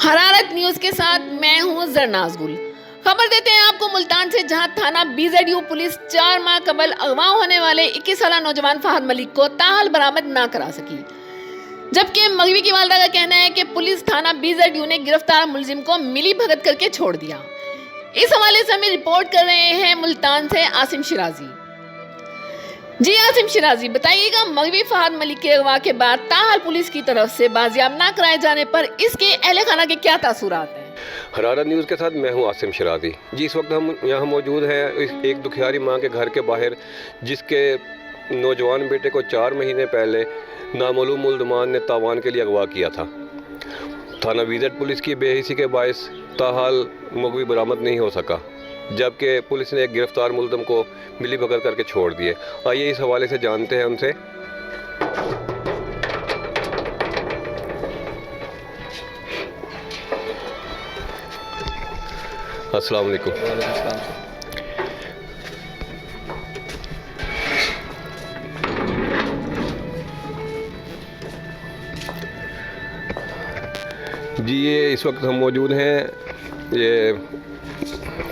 हरारत न्यूज के साथ मैं हूं जरनाज गुल। खबर देते हैं आपको मुल्तान से, जहां थाना BZU पुलिस 4 माह कबल अगवा होने वाले 21 साल नौजवान फहद मलिक को ताहाल बरामद ना करा सकी, जबकि मगवी की वालदा का कहना है कि पुलिस थाना BZU ने गिरफ्तार मुलजिम को मिली भगत करके छोड़ दिया। इस हवाले से हमें रिपोर्ट कर रहे हैं मुल्तान से आसिम शिराजी। जी आसिम शिराजी, बताइएगा, मगवी फहद मलिक के अगवा के बाद ताहाल पुलिस की तरफ से बाजियाब ना कराए जाने पर इसके अहले खाना के क्या तासुरात हैं? हरारत न्यूज़ के साथ मैं हूं आसिम शिराजी। जी, इस वक्त हम यहाँ मौजूद हैं एक दुखियारी माँ के घर के बाहर, जिसके नौजवान बेटे को 4 महीने पहले नामालूम मुल्ज़मान ने तावान के लिए अगवा किया था। थाना BZ पुलिस की बेहिसी के बायस ताहाल मगवी बरामद नहीं हो सका, जबकि पुलिस ने एक गिरफ्तार मुल्ज़म को मिली भगत करके छोड़ दिए। आइए इस हवाले से जानते हैं उनसे। अस्सलाम वालेकुम। जी, ये इस वक्त हम मौजूद हैं, ये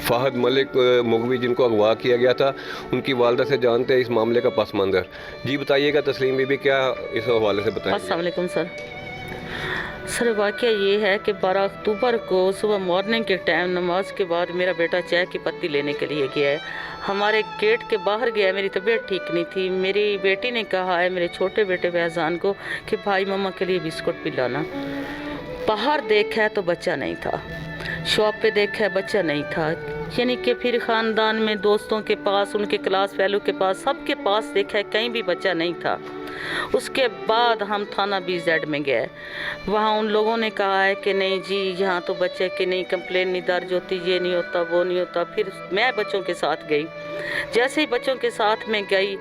फहद मलिक मगवी जिनको अगवा किया गया था, उनकी वालदा से जानते हैं इस मामले का पस मंज़र। जी बताइएगा तस्लीम बीबी, क्या इस हवाले से बताएं? अस्सलाम वालेकुम सर, वाक़या ये है कि 12 अक्टूबर को सुबह मॉर्निंग के टाइम नमाज के बाद मेरा बेटा चाय की पत्ती लेने के लिए गया है। हमारे गेट के बाहर गया, मेरी तबीयत ठीक नहीं थी। मेरी बेटी ने कहा है मेरे छोटे बेटे फैज़ान को कि भाई मम्मा के लिए बिस्कुट पिलाना। बाहर देखा है तो बच्चा नहीं था, शॉप पे देखा है बच्चा नहीं था, यानी कि फिर ख़ानदान में दोस्तों के पास, उनके क्लास फेलो के पास, सबके पास देखा है, कहीं भी बच्चा नहीं था। उसके बाद हम थाना BZ में गए। वहाँ उन लोगों ने कहा है कि नहीं जी, यहाँ तो बच्चे की नहीं कंप्लेन नहीं दर्ज होती, ये नहीं होता, वो नहीं होता। फिर मैं बच्चों के साथ गई। जैसे ही बच्चों के साथ में गई,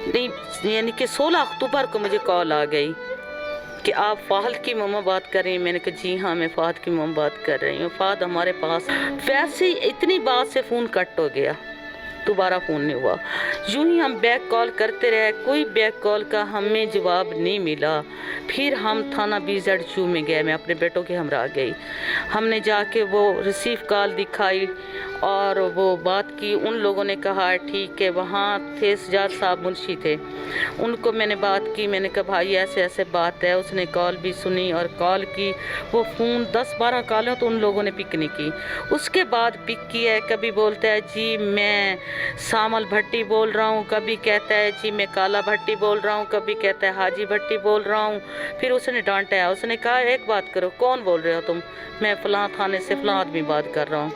नहीं यानी कि 16 अक्टूबर को मुझे कॉल आ गई कि आप फहद की मम्मा बात कर रही हैं। मैंने कहा जी हाँ, मैं फहद की मम्मा बात कर रही हूँ। फहद हमारे पास, वैसे ही इतनी बात से फ़ोन कट हो गया, दोबारा फ़ोन नहीं हुआ। यूँ ही हम बैक कॉल करते रहे, कोई बैक कॉल का हमें जवाब नहीं मिला। फिर हम थाना BZU में गए, मैं अपने बेटों के हमरा गई। हमने जाके वो रिसीव कॉल दिखाई और वो बात की। उन लोगों ने कहा ठीक है, वहाँ थे सजाद साहब मुंशी थे, उनको मैंने बात की। मैंने कहा भाई ऐसे ऐसे बात है। उसने कॉल भी सुनी और कॉल की। वो फ़ोन 10-12 कॉल तो उन लोगों ने पिक नहीं की। उसके बाद पिक किया है, कभी बोलता है जी मैं सामल भट्टी बोल रहा हूँ, कभी कहता है जी मैं काला भट्टी बोल रहा हूँ, कभी कहता है हाजी भट्टी बोल रहा हूँ। फिर उसने डांटा है, उसने कहा एक बात करो, कौन बोल रहे हो तुम? मैं फ़लाँ थाने से फ़लाँ आदमी बात कर रहा हूँ।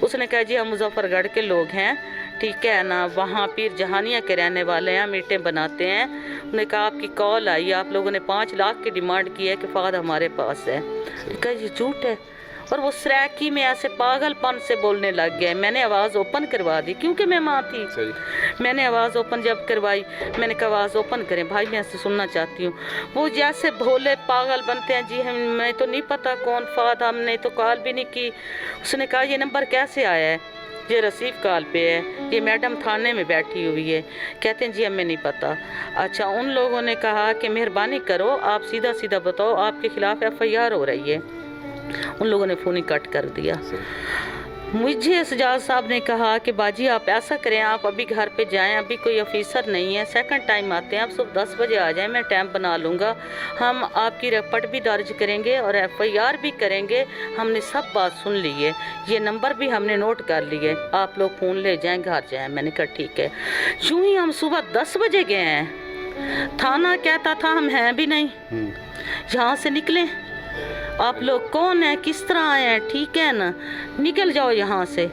उसने कहा जी हम मुजफ्फरगढ़ के लोग हैं, ठीक है ना, वहाँ पीर जहानिया के रहने वाले हैं, मीठे बनाते हैं। उन्होंने कहा आपकी कॉल आई, आप लोगों ने 5 लाख की डिमांड की है कि फहद हमारे पास है। कहा ये झूठ है। और वो सराकी में ऐसे पागलपन से बोलने लग गया। मैंने आवाज़ ओपन करवा दी, क्योंकि मैं माँ थी। मैंने आवाज़ ओपन जब करवाई, मैंने कहा आवाज़ ओपन करें भाई, मैं ऐसे सुनना चाहती हूँ। वो जैसे भोले पागल बनते हैं, जी मैं तो नहीं पता कौन फहद, हमने तो कॉल भी नहीं की। उसने कहा ये नंबर कैसे आया है? ये रसीव कॉल पे है, ये मैडम थाने में बैठी हुई है। कहते हैं जी हमें नहीं पता। अच्छा, उन लोगों ने कहा कि मेहरबानी करो, आप सीधा सीधा बताओ, आपके खिलाफ FIR हो रही है। उन लोगों ने फ़ोन ही कट कर दिया। मुझे सजाद साहब ने कहा कि बाजी आप ऐसा करें, आप अभी घर पे जाएं, अभी कोई ऑफिसर नहीं है, सेकंड टाइम आते हैं, आप सुबह 10 बजे आ जाएं, मैं टाइम बना लूँगा। हम आपकी रिपोर्ट भी दर्ज करेंगे और FIR भी करेंगे। हमने सब बात सुन ली है, ये नंबर भी हमने नोट कर लिए, आप लोग फ़ोन ले जाएँ, घर जाएँ। मैंने कहा ठीक है। यूँ ही हम सुबह 10 बजे गए हैं। थाना कहता था हम हैं भी नहीं, यहाँ से निकलें, आप लोग कौन है, किस तरह आए हैं, ठीक है ना, निकल जाओ यहाँ से।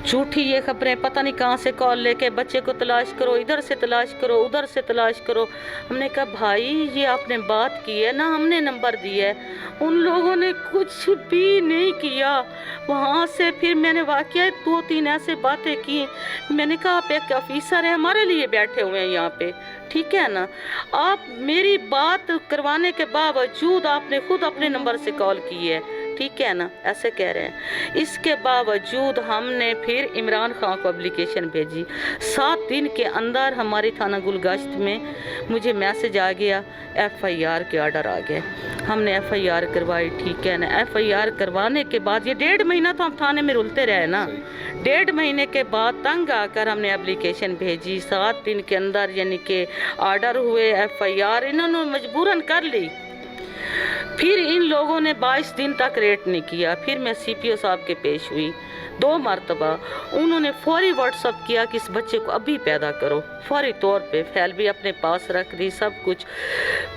झूठी ये खबरें, पता नहीं कहाँ से कॉल लेके बच्चे को तलाश करो, इधर से तलाश करो, उधर से तलाश करो। हमने कहा भाई ये आपने बात की है ना, हमने नंबर दिया है। उन लोगों ने कुछ भी नहीं किया। वहाँ से फिर मैंने वाकई 2-3 ऐसे बातें की। मैंने कहा आप एक ऑफिसर हैं, हमारे लिए बैठे हुए हैं यहाँ पे, ठीक है ना। आप मेरी बात करवाने के बावजूद आपने खुद अपने नंबर से कॉल की है, ठीक है ना, ऐसे कह रहे हैं। इसके बावजूद हमने फिर इमरान खान को एप्लीकेशन भेजी। 7 दिन के अंदर हमारी थाना गुलगश्त में मुझे मैसेज आ गया, FIR के ऑर्डर आ गए। हमने FIR करवाई, ठीक है ना। FIR करवाने के बाद ये 1.5 महीना तो हम थाने में रुलते रहे ना। 1.5 महीने के बाद तंग आकर हमने एप्लीकेशन भेजी। 7 दिन के अंदर यानी कि ऑर्डर हुए, FIR इन्होंने मजबूरन कर ली। फिर इन लोगों ने 22 दिन तक रेट नहीं किया। फिर मैं CPO साहब के पेश हुई 2 मरतबा। उन्होंने फौरी व्हाट्सअप किया कि इस बच्चे को अभी पैदा करो, फौरी तौर पे फाइल भी अपने पास रख दी, सब कुछ।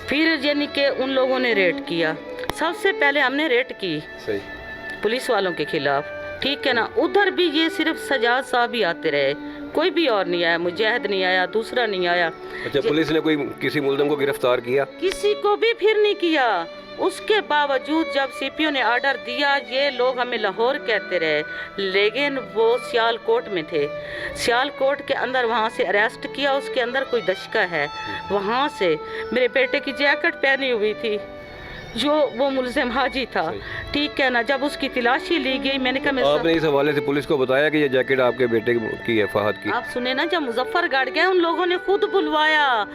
फिर यानी कि उन लोगों ने रेट किया। सबसे पहले हमने रेट की सही पुलिस वालों के खिलाफ, ठीक है ना। उधर भी ये सिर्फ सजाद साहब ही आते रहे, कोई भी और नहीं आया, मुजाहिद नहीं आया, दूसरा नहीं आया। अच्छा, पुलिस ने कोई किसी मुलजम को गिरफ्तार किया? किसी को भी फिर नहीं किया। उसके बावजूद जब CPO ने ऑर्डर दिया, ये लोग हमें लाहौर कहते रहे, लेकिन वो सियालकोट में थे। सियालकोट के अंदर वहाँ से अरेस्ट किया, उसके अंदर कोई दशका है। वहाँ से मेरे बेटे की जैकेट पहनी हुई थी जो वो मुलजिम हाजी था, ठीक है ना। जब उसकी तलाशी ली गई, मैंने कहा आपने इस हवाले से पुलिस को बताया कि ये जैकेट आपके बेटे की है, फहद की? आप सुने ना, जब मुजफ्फरगढ़ गए उन लोगों ने खुद बुलवाया,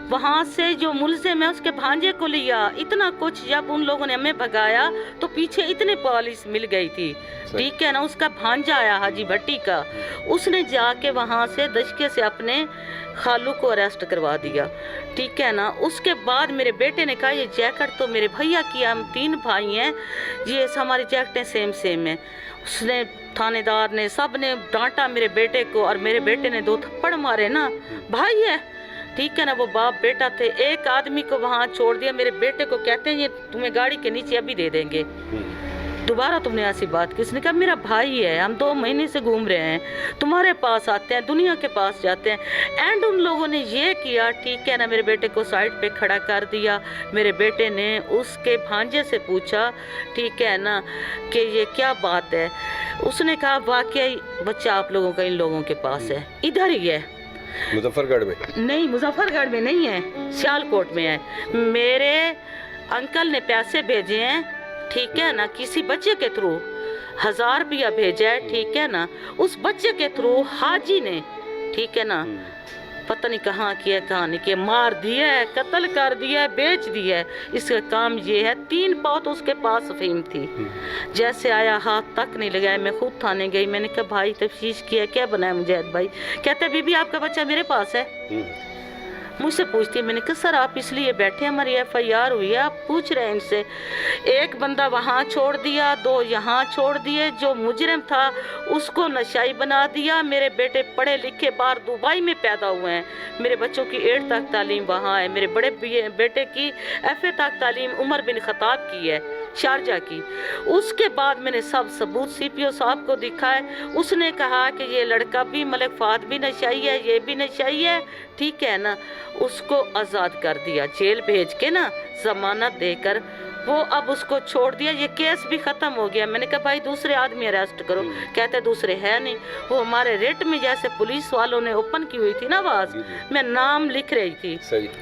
वहाँ से जो मुलजिम है उसके भांजे को लिया, इतना कुछ। जब उन लोगों ने हमें भगाया तो पीछे इतने पुलिस मिल गई थी, ठीक है ना। उसका भांजा आया हाजी भट्टी का, उसने जाके वहाँ से दशके से अपने खालू को अरेस्ट करवा दिया, ठीक है ना। उसके बाद मेरे बेटे ने कहा ये जैकेट तो मेरे भैया की, हम 3 भाई हैं, ये हमारी जैकेटें सेम हैं। उसने, थानेदार ने, सब ने डांटा मेरे बेटे को, और मेरे बेटे ने 2 थप्पड़ मारे ना। भाई है, ठीक है ना, वो बाप बेटा थे। एक आदमी को वहाँ छोड़ दिया, मेरे बेटे को कहते हैं ये तुम्हें गाड़ी के नीचे अभी दे देंगे, दोबारा तुमने ऐसी बात की। उसने कहा मेरा भाई है, हम 2 महीने से घूम रहे हैं, तुम्हारे पास आते हैं, दुनिया के पास जाते हैं। एंड उन लोगों ने ये किया, ठीक है ना, मेरे बेटे को साइड पे खड़ा कर दिया। मेरे बेटे ने उसके भांजे से पूछा, ठीक है ना, कि ये क्या बात है। उसने कहा वाकई बच्चा आप लोगों का इन लोगों के पास है, इधर ही है, मुजफ्फरगढ़ में नहीं, मुजफ्फरगढ़ में नहीं है, सियालकोट में है। मेरे अंकल ने पैसे भेजे हैं, ठीक है ना, किसी बच्चे के थ्रू 1000 रुपया भेजा है, ठीक है ना। उस बच्चे के थ्रू हाजी ने, ठीक है ना, पता नहीं कहाँ किया कहाँ नहीं किया, मार दिया है, कत्ल कर दिया है, बेच दिया है। इसका काम ये है। 3 पाव तो उसके पास अफीम थी, जैसे आया हाथ तक नहीं लगाया। मैं खुद थाने गई, मैंने कहा भाई तफ्तीश किया, क्या बनाया मुजाहिद भाई? कहते बीबी आपका बच्चा मेरे पास है। मुझसे पूछती है, मैंने कहा सर आप इसलिए बैठे, हमारी FIR हुई है, आप पूछ रहे हैं इनसे। एक बंदा वहाँ छोड़ दिया, 2 यहाँ छोड़ दिए। जो मुजरिम था उसको नशाई बना दिया। मेरे बेटे पढ़े लिखे बाहर दुबई में पैदा हुए हैं, मेरे बच्चों की 8 तक तालीम वहाँ है। मेरे बड़े बेटे की FA तक तालीम उमर बिन खताब की है, शारजा की। उसके बाद मैंने सब सबूत CPO साहब को दिखाए। उसने कहा कि ये लड़का भी, मलिक फहद भी नशाई है, ये भी नशाई है, ठीक है ना। उसको आज़ाद कर दिया, जेल भेज के ना, जमानत देकर वो अब उसको छोड़ दिया। ये केस भी ख़त्म हो गया। मैंने कहा भाई दूसरे आदमी अरेस्ट करो, कहते दूसरे है नहीं। वो हमारे रेट में जैसे पुलिस वालों ने ओपन की हुई थी ना आवाज़, मैं नाम लिख रही थी,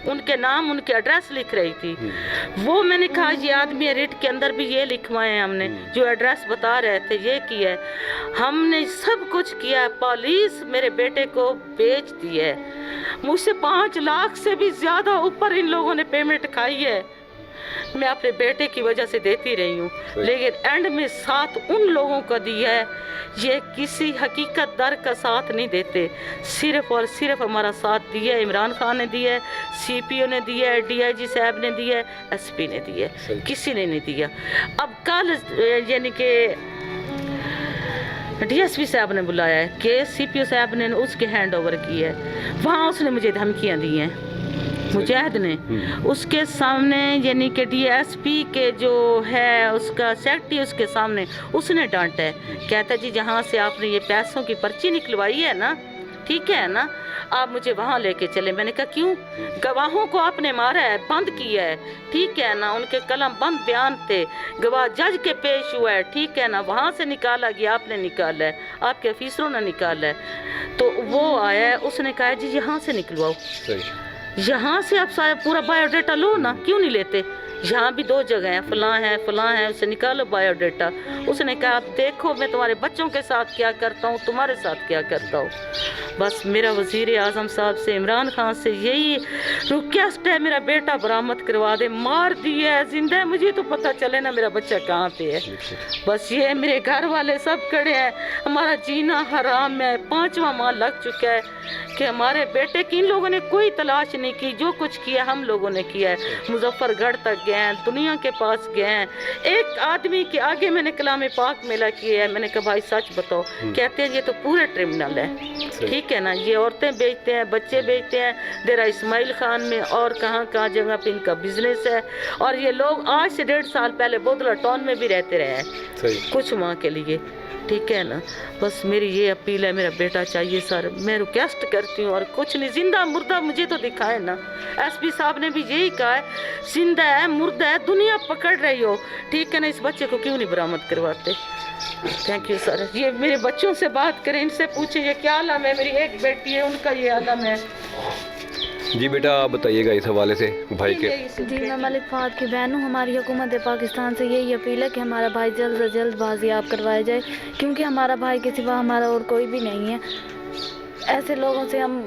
उनके नाम, उनके एड्रेस लिख रही थी। वो मैंने कहा ये आदमी रेट के अंदर भी ये लिखवाए हैं हमने, जो एड्रेस बता रहे थे ये किया है, हमने सब कुछ किया। पुलिस मेरे बेटे को बेच दी है। मुझसे 5 लाख से भी ज़्यादा ऊपर इन लोगों ने पेमेंट खाई है। मैं अपने बेटे की वजह से देती रही हूँ, लेकिन एंड में साथ उन लोगों का दिया है। ये किसी हकीकत दर का साथ नहीं देते, सिर्फ और सिर्फ हमारा साथ दिया है इमरान खान ने दिया है, CPO ने दिया है, DIG साहब ने दिया है, SP ने दिया है, किसी ने नहीं दिया। अब कल यानी कि DSP साहब ने बुलाया है कि CPO साहब ने उसके हैंड ओवर की है। वहाँ उसने मुझे धमकियाँ दी हैं, मुजाहिद ने, उसके सामने यानी कि DSP के जो है उसका सेक्रेटरी, उसके सामने उसने डांटा है। कहता जी जहाँ से आपने ये पैसों की पर्ची निकलवाई है ना, ठीक है ना, आप मुझे वहाँ लेके चले। मैंने कहा क्यों? गवाहों को आपने मारा है, बंद किया है, ठीक है ना, उनके कलम बंद बयान थे, गवाह जज के पेश हुआ है, ठीक है ना, वहाँ से निकाला गया, आपने निकाला है, आपके ऑफिसरों ने निकाला है। तो वो आया है, उसने कहा जी यहाँ से निकलवाओ, यहाँ से आप सारा पूरा बायोडाटा लो ना, क्यों नहीं लेते? यहाँ भी 2 जगह हैं, फलां है, उसे निकालो बायोडाटा। उसने कहा आप देखो मैं तुम्हारे बच्चों के साथ क्या करता हूँ, तुम्हारे साथ क्या करता हूँ। बस मेरा वज़ीर आज़म साहब से, इमरान खान से यही रिक्वेस्ट है, मेरा बेटा बरामद करवा दे। मार दिया है, जिंदा है, मुझे तो पता चले ना मेरा बच्चा कहाँ पे है। बस ये मेरे घर वाले सब खड़े हैं, हमारा जीना हराम है। 5वां माह लग चुका है कि हमारे बेटे की इन लोगों ने कोई तलाश नहीं की। जो कुछ किया हम लोगों ने किया है। मुजफ्फरगढ़ तक गए हैं, दुनिया के पास गए हैं। एक आदमी के आगे मैंने कलाम पाक मेला किया है, मैंने कहा भाई सच बताओ। कहते हैं ये तो पूरे क्रिमिनल है, ठीक है ना। ये औरतें बेचते हैं, बच्चे बेचते हैं, डेरा इस्माइल खान में और कहाँ जगह पे इनका बिजनेस है। और ये लोग आज से 1.5 साल पहले बोदला टाउन में भी रहते रहे हैं कुछ माह के लिए, ठीक है ना। बस मेरी ये अपील है, मेरा बेटा चाहिए सर, मैं रिक्वेस्ट करती हूँ। और कुछ नहीं, जिंदा मुर्दा मुझे तो दिखाए ना। एसपी साहब ने भी यही कहा है, जिंदा है मुर्दा है दुनिया पकड़ रही हो, ठीक है ना। इस बच्चे को क्यों नहीं बरामद करवाते। Thank you sir. ये मेरे बच्चों से बात करें, इनसे पूछे ये क्या आलम है। मेरी एक बेटी है, उनका ये आलम है। जी बेटा आप बताइएगा इस हवाले से भाई के। जी मैं मलिक फहद की बहन हूँ। हमारी हुकूमत पाकिस्तान से यही अपील है कि हमारा भाई जल्द से जल्द बाजियाब करवाया जाए, क्योंकि हमारा भाई के सिवा हमारा और कोई भी नहीं है। ऐसे लोगों से हम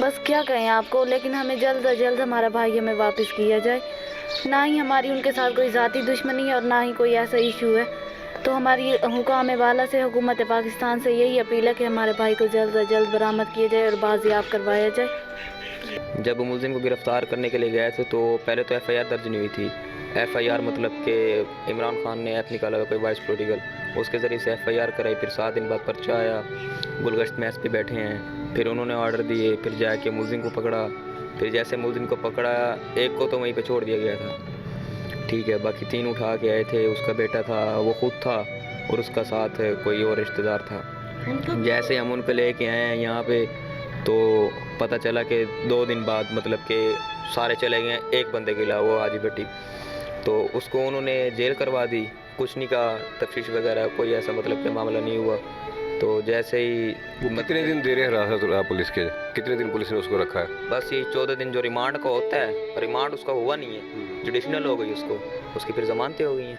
बस क्या कहें आपको, लेकिन हमें जल्द से जल्द हमारा भाई हमें वापस किया जाए। ना ही हमारी उनके साथ कोई ज़ाती दुश्मनी है और ना ही कोई ऐसा इशू है। तो हमारी हुकाम वाला से, हुकूमत पाकिस्तान से यही अपील है कि हमारे भाई को जल्द से जल्द बरामद किया जाए और बाजियाब करवाया जाए। जब मुलजिम को गिरफ़्तार करने के लिए गए थे तो पहले तो एफ़आईआर दर्ज नहीं हुई थी। एफ़आईआर मतलब कि इमरान खान ने ऐप निकाला हुआ कोई वाइस पॉलिटिकल, उसके ज़रिए से एफ़आईआर कराई। फिर 7 दिन बाद पर्चा आया, गुलगश्त में एसपी बैठे हैं, फिर उन्होंने ऑर्डर दिए, फिर जाके मुलजिम को पकड़ा। फिर जैसे मुलजिम को पकड़ा, एक को तो वहीं पे छोड़ दिया गया था, ठीक है। बाकी 3 उठा के आए थे, उसका बेटा था, वो खुद था और उसका साथ कोई और रिश्तेदार था। जैसे हम उनको लेके आए हैं यहाँ पे तो पता चला कि 2 दिन बाद मतलब कि सारे चले गए, एक बंदे के अलावा, वो हाजी भट्टी। तो उसको उन्होंने जेल करवा दी, कुछ नहीं कहा, तफ्तीश वगैरह कोई ऐसा मतलब कि मामला नहीं हुआ। तो जैसे ही वो कितने दिन दे रहे हैं हिरासत रहा पुलिस के, कितने दिन पुलिस ने उसको रखा है? बस ये 14 दिन जो रिमांड का होता है, रिमांड उसका हुआ नहीं है, जुडिशनल हो गई उसको, उसकी फिर जमानतें हो गई हैं।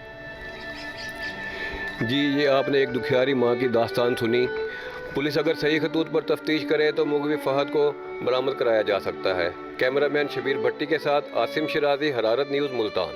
जी ये आपने एक दुखियारी माँ की दास्तान सुनी। पुलिस अगर सही खतूत पर तफ्तीश करे तो मुग़वी फ़हद को बरामद कराया जा सकता है। कैमरामैन शबीर भट्टी के साथ आसिम शिराजी, हरारत न्यूज़, मुल्तान।